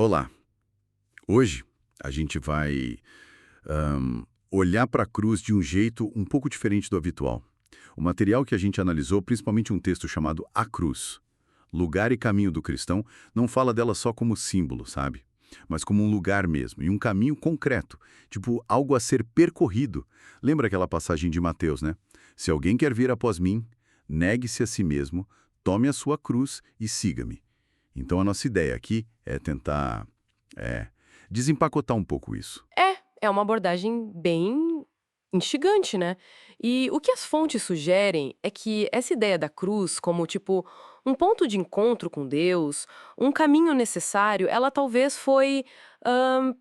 Olá, hoje a gente vai olhar para a cruz de um jeito um pouco diferente do habitual. O material que a gente analisou, principalmente um texto chamado A Cruz, Lugar e Caminho do Cristão, não fala dela só como símbolo, sabe? Mas como um lugar mesmo, e um caminho concreto, tipo algo a ser percorrido. Lembra aquela passagem de Mateus, né? Se alguém quer vir após mim, negue-se a si mesmo, tome a sua cruz e siga-me. Então a nossa ideia aqui é tentar, é, desempacotar um pouco isso. É uma abordagem bem instigante, né? E o que as fontes sugerem é que essa ideia da cruz como, tipo, um ponto de encontro com Deus, um caminho necessário, ela talvez foi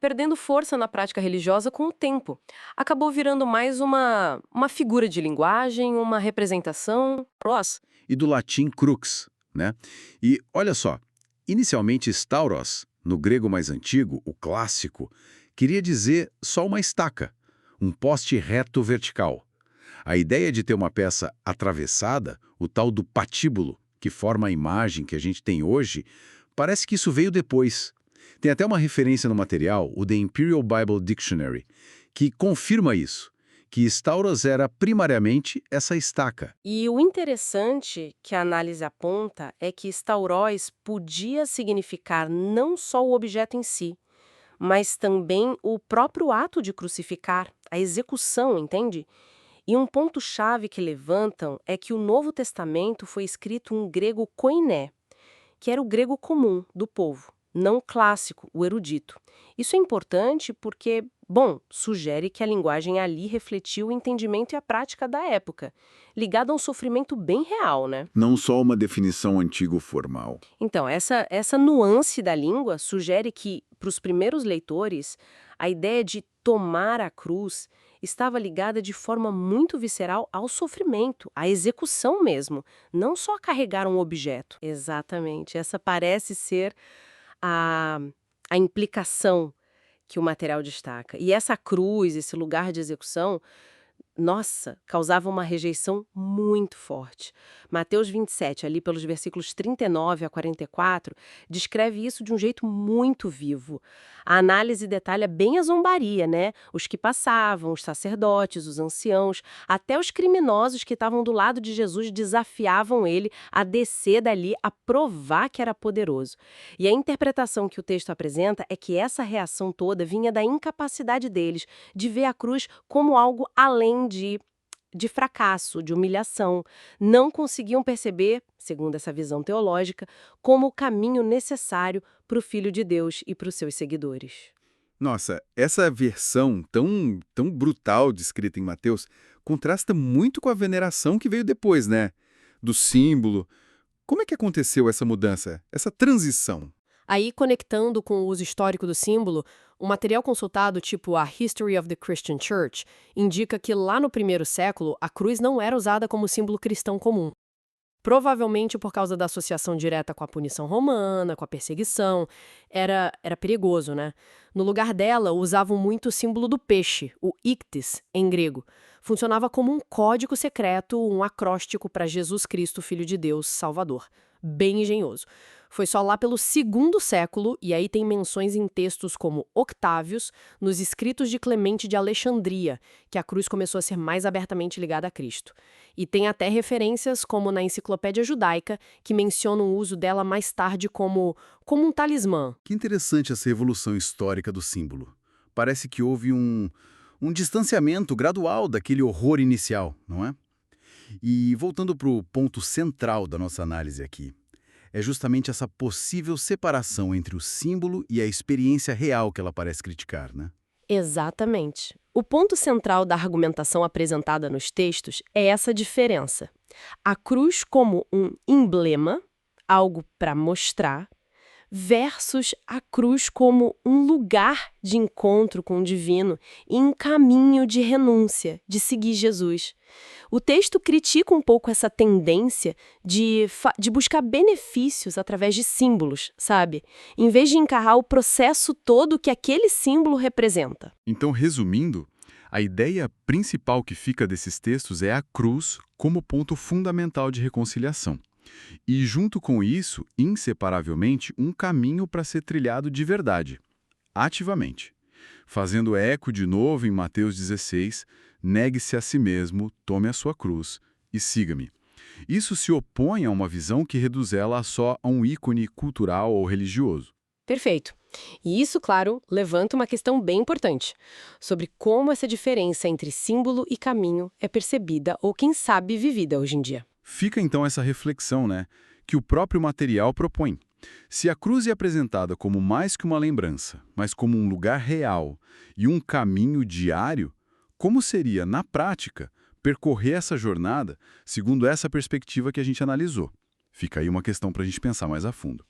perdendo força na prática religiosa com o tempo. Acabou virando mais uma figura de linguagem, uma representação. Cross. E do latim crux, né? E olha só, inicialmente stauros, no grego mais antigo, o clássico, queria dizer só uma estaca, um poste reto vertical. A ideia de ter uma peça atravessada, o tal do patíbulo, que forma a imagem que a gente tem hoje, parece que isso veio depois. Tem até uma referência no material, o The Imperial Bible Dictionary, que confirma isso, que stauros era primariamente essa estaca. E o interessante que a análise aponta é que stauros podia significar não só o objeto em si, mas também o próprio ato de crucificar, a execução, entende? E um ponto-chave que levantam é que o Novo Testamento foi escrito em grego koiné, que era o grego comum do povo, não o clássico, o erudito. Isso é importante porque, bom, sugere que a linguagem ali refletiu o entendimento e a prática da época, ligada a um sofrimento bem real, né? Não só uma definição antigo-formal. Então, essa nuance da língua sugere que, para os primeiros leitores, a ideia de tomar a cruz estava ligada de forma muito visceral ao sofrimento, à execução mesmo, não só a carregar um objeto. Exatamente. Essa parece ser a, a implicação que o material destaca. E essa cruz, esse lugar de execução, nossa, causava uma rejeição muito forte. Mateus 27, ali pelos versículos 39 a 44, descreve isso de um jeito muito vivo. A análise detalha bem a zombaria, né? Os que passavam, os sacerdotes, os anciãos, até os criminosos que estavam do lado de Jesus desafiavam ele a descer dali, a provar que era poderoso. E a interpretação que o texto apresenta é que essa reação toda vinha da incapacidade deles de ver a cruz como algo além de fracasso, de humilhação. Não conseguiam perceber, segundo essa visão teológica, como o caminho necessário para o Filho de Deus e para os seus seguidores. Nossa, essa versão tão brutal descrita em Mateus contrasta muito com a veneração que veio depois, né? Do símbolo. Como é que aconteceu essa mudança, essa transição? Aí, conectando com o uso histórico do símbolo, o material consultado, tipo a History of the Christian Church, indica que lá no primeiro século a cruz não era usada como símbolo cristão comum. Provavelmente por causa da associação direta com a punição romana, com a perseguição. Era perigoso, né? No lugar dela, usavam muito o símbolo do peixe, o ictis, em grego. Funcionava como um código secreto, um acróstico para Jesus Cristo, Filho de Deus, Salvador. Bem engenhoso. Foi só lá pelo segundo século, e aí tem menções em textos como Octávios, nos escritos de Clemente de Alexandria, que a cruz começou a ser mais abertamente ligada a Cristo. E tem até referências, como na Enciclopédia Judaica, que mencionam o uso dela mais tarde como um talismã. Que interessante essa evolução histórica do símbolo. Parece que houve um distanciamento gradual daquele horror inicial, não é? E voltando para o ponto central da nossa análise aqui, é justamente essa possível separação entre o símbolo e a experiência real que ela parece criticar, né? Exatamente. O ponto central da argumentação apresentada nos textos é essa diferença. A cruz como um emblema, algo para mostrar, versus a cruz como um lugar de encontro com o divino e um caminho de renúncia, de seguir Jesus. O texto critica um pouco essa tendência de buscar benefícios através de símbolos, sabe? Em vez de encarar o processo todo que aquele símbolo representa. Então, resumindo, a ideia principal que fica desses textos é a cruz como ponto fundamental de reconciliação. E junto com isso, inseparavelmente, um caminho para ser trilhado de verdade, ativamente. Fazendo eco de novo em Mateus 16, negue-se a si mesmo, tome a sua cruz e siga-me. Isso se opõe a uma visão que reduz ela só a um ícone cultural ou religioso. Perfeito. E isso, claro, levanta uma questão bem importante sobre como essa diferença entre símbolo e caminho é percebida ou, quem sabe, vivida hoje em dia. Fica então essa reflexão, né, que o próprio material propõe. Se a cruz é apresentada como mais que uma lembrança, mas como um lugar real e um caminho diário, como seria, na prática, percorrer essa jornada segundo essa perspectiva que a gente analisou? Fica aí uma questão para a gente pensar mais a fundo.